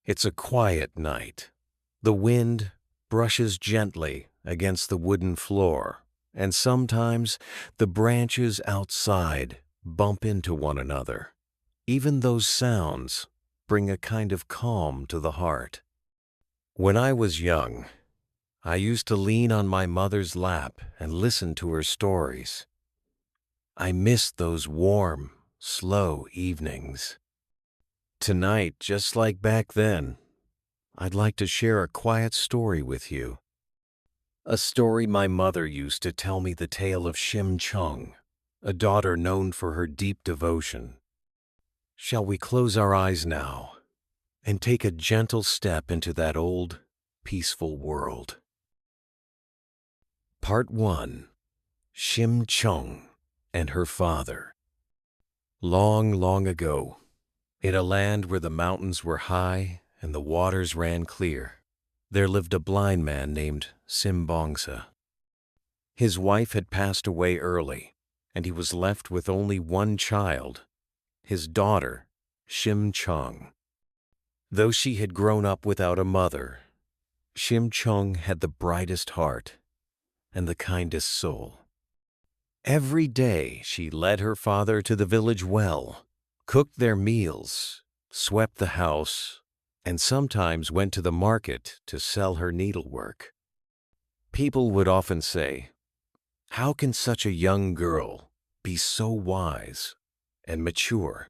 It's a quiet night. The wind brushes gently against the wooden floor, and sometimes the branches outside bump into one another. Even those sounds bring a kind of calm to the heart. When I was young, I used to lean on my mother's lap and listen to her stories. I missed those warm, slow evenings. Tonight, just like back then, I'd like to share a quiet story with you. A story my mother used to tell me, the tale of Cheong, a daughter known for her deep devotion. Shall we close our eyes now and take a gentle step into that old, peaceful world? Part 1. Cheong and her father. Long, long ago, in a land where the mountains were high and the waters ran clear, there lived a blind man named Simbongsa. His wife had passed away early, and he was left with only one child, his daughter, Cheong. Though she had grown up without a mother, Cheong had the brightest heart and the kindest soul. Every day she led her father to the village well, cooked their meals, swept the house, and sometimes went to the market to sell her needlework. People would often say, "How can such a young girl be so wise and mature?"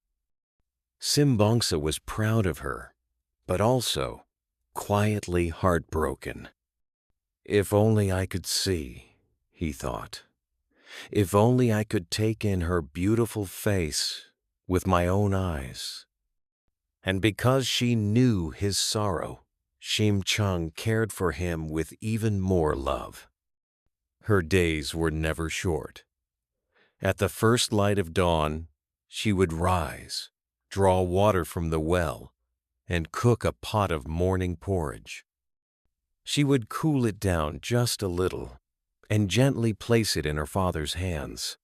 Simbongsa was proud of her, but also quietly heartbroken. If only I could see, he thought. If only I could take in her beautiful face with my own eyes. And because she knew his sorrow, Cheong cared for him with even more love. Her days were never short. At the first light of dawn, she would rise, draw water from the well, and cook a pot of morning porridge. She would cool it down just a little and gently place it in her father's hands.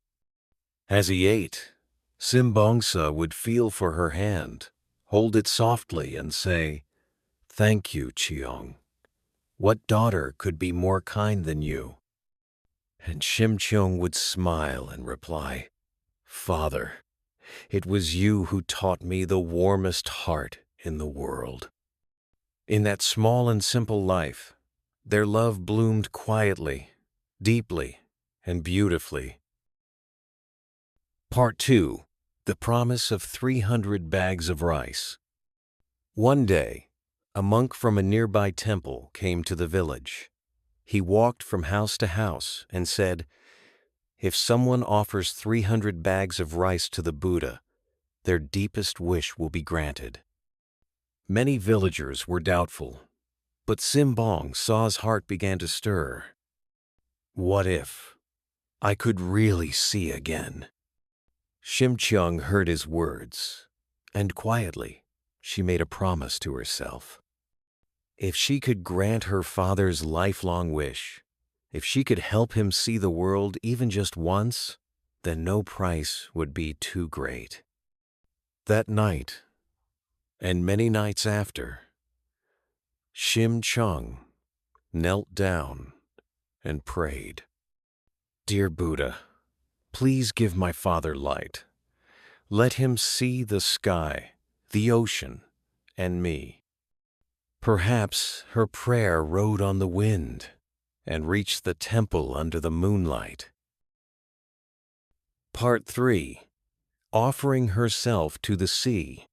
As he ate, Simbongsa would feel for her hand, hold it softly, and say, "Thank you, Cheong. What daughter could be more kind than you?" And Cheong would smile and reply, "Father, it was you who taught me the warmest heart in the world." In that small and simple life, their love bloomed quietly, deeply, and beautifully. Part 2. The promise of 300 bags of rice. One day, a monk from a nearby temple came to the village. He walked from house to house and said, "If someone offers 300 bags of rice to the Buddha, their deepest wish will be granted." Many villagers were doubtful, but Simbongsa's heart began to stir. What if I could really see again? Cheong heard his words, and quietly she made a promise to herself. If she could grant her father's lifelong wish, if she could help him see the world even just once, then no price would be too great. That night, and many nights after, Cheong knelt down and prayed. "Dear Buddha, please give my father light. Let him see the sky, the ocean, and me." Perhaps her prayer rode on the wind and reached the temple under the moonlight. Part 3. Offering herself to the sea.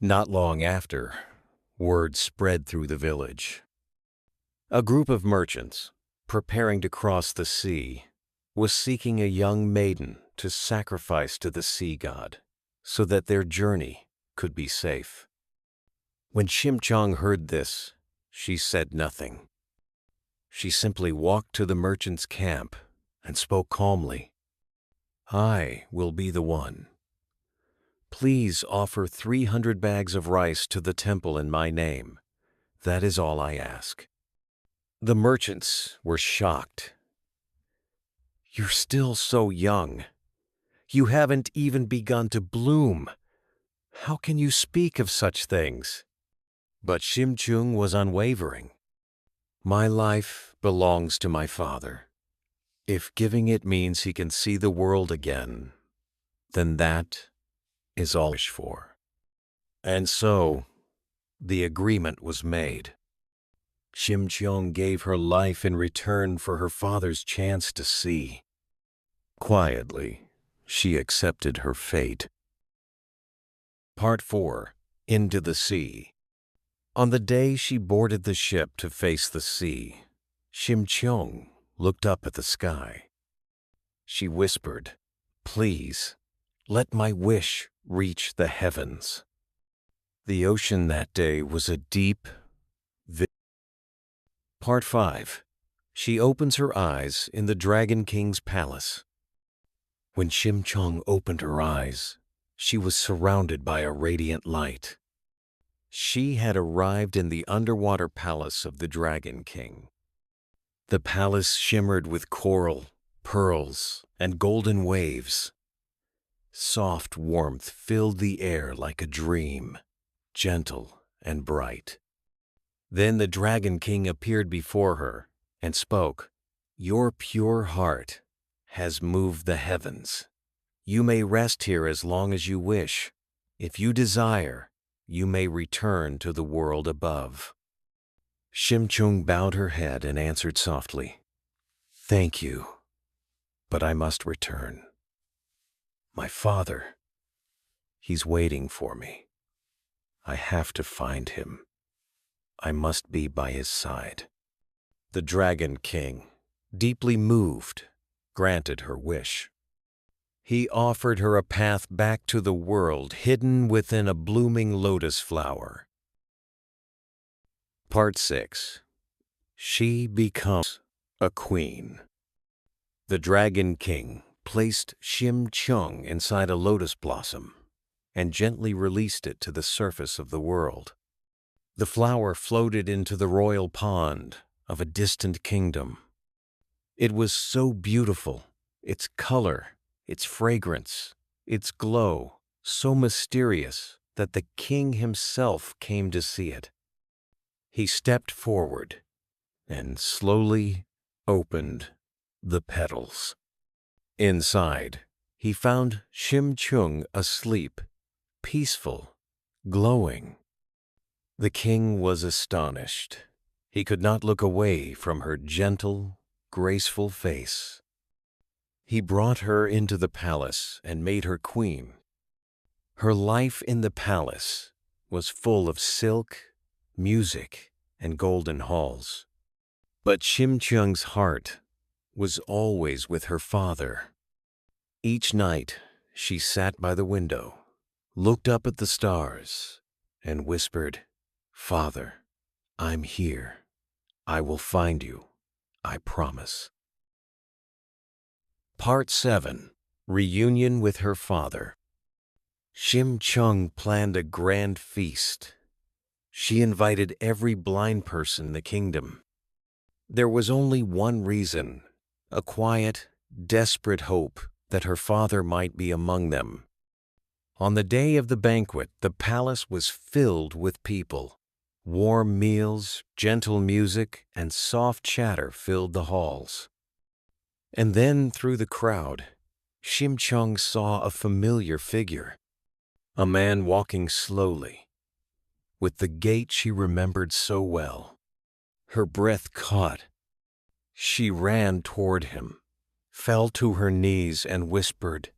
Not long after, word spread through the village. A group of merchants, preparing to cross the sea, was seeking a young maiden to sacrifice to the sea god so that their journey could be safe. When Cheong heard this, she said nothing. She simply walked to the merchant's camp and spoke calmly. "I will be the one. Please offer 300 bags of rice to the temple in my name. That is all I ask." The merchants were shocked. "You're still so young. You haven't even begun to bloom. How can you speak of such things?" But Shim Cheong was unwavering. My life belongs to my father. If giving it means he can see the world again, then that is all I wish for. And so, the agreement was made. Shim Cheong gave her life in return for her father's chance to see. Quietly, she accepted her fate. Part 4. Into the Sea. On the day she boarded the ship to face the sea, Shim Cheong looked up at the sky. She whispered, "Please, let my wish reach the heavens." The ocean that day was a deep, Part 5. She opens her eyes in the Dragon King's palace. When Shim Cheong opened her eyes, she was surrounded by a radiant light. She had arrived in the underwater palace of the Dragon King. The palace shimmered with coral, pearls, and golden waves. Soft warmth filled the air like a dream, gentle and bright. Then the Dragon King appeared before her and spoke, "Your pure heart has moved the heavens. You may rest here as long as you wish. If you desire, you may return to the world above." Shim Cheong bowed her head and answered softly, "Thank you, but I must return. My father, he's waiting for me. I have to find him. I must be by his side." The Dragon King, deeply moved, granted her wish. He offered her a path back to the world hidden within a blooming lotus flower. Part 6. She becomes a queen. The Dragon King placed Shim Cheong inside a lotus blossom and gently released it to the surface of the world. The flower floated into the royal pond of a distant kingdom. It was so beautiful, its color, its fragrance, its glow, so mysterious that the king himself came to see it. He stepped forward and slowly opened the petals. Inside, he found Shim Cheong asleep, peaceful, glowing. The king was astonished. He could not look away from her gentle, graceful face. He brought her into the palace and made her queen. Her life in the palace was full of silk, music, and golden halls. But Shim Cheong's heart was always with her father. Each night, she sat by the window, looked up at the stars, and whispered, "Father, I'm here. I will find you, I promise." Part 7. Reunion with her father. Shim Cheong planned a grand feast. She invited every blind person in the kingdom. There was only one reason, a quiet, desperate hope that her father might be among them. On the day of the banquet, the palace was filled with people. Warm meals, gentle music, and soft chatter filled the halls. And then, through the crowd, Shim Cheong saw a familiar figure, a man walking slowly, with the gait she remembered so well. Her breath caught. She ran toward him, fell to her knees, and whispered,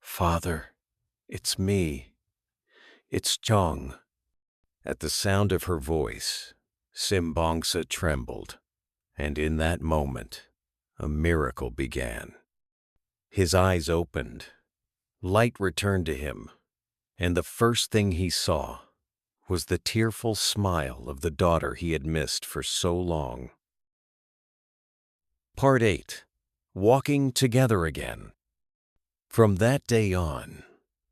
"Father, it's me. It's Cheong." At the sound of her voice, Simbongsa trembled, and in that moment, a miracle began. His eyes opened, light returned to him, and the first thing he saw was the tearful smile of the daughter he had missed for so long. Part 8. Walking together again. From that day on,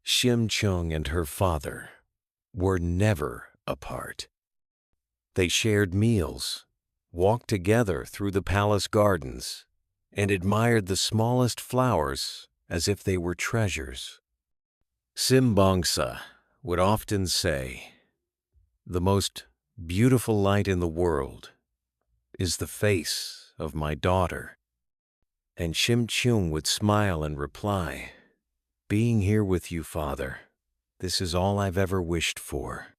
Shim Cheong and her father were never apart. They shared meals, walked together through the palace gardens, and admired the smallest flowers as if they were treasures. Simbongsa would often say, The most beautiful light in the world is the face of my daughter. And Cheong would smile and reply, "Being here with you, Father, this is all I've ever wished for."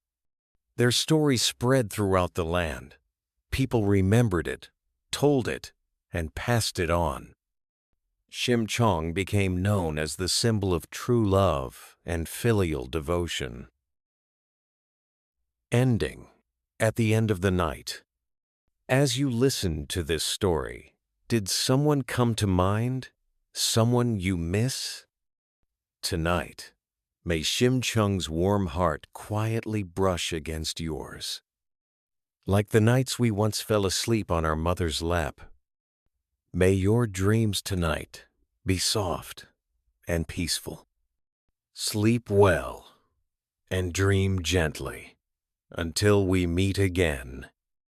Their story spread throughout the land. People remembered it, told it, and passed it on. Cheong became known as the symbol of true love and filial devotion. Ending at the end of the night. As you listened to this story, did someone come to mind? Someone you miss? Tonight, may Cheong's warm heart quietly brush against yours. Like the nights we once fell asleep on our mother's lap, may your dreams tonight be soft and peaceful. Sleep well and dream gently until we meet again.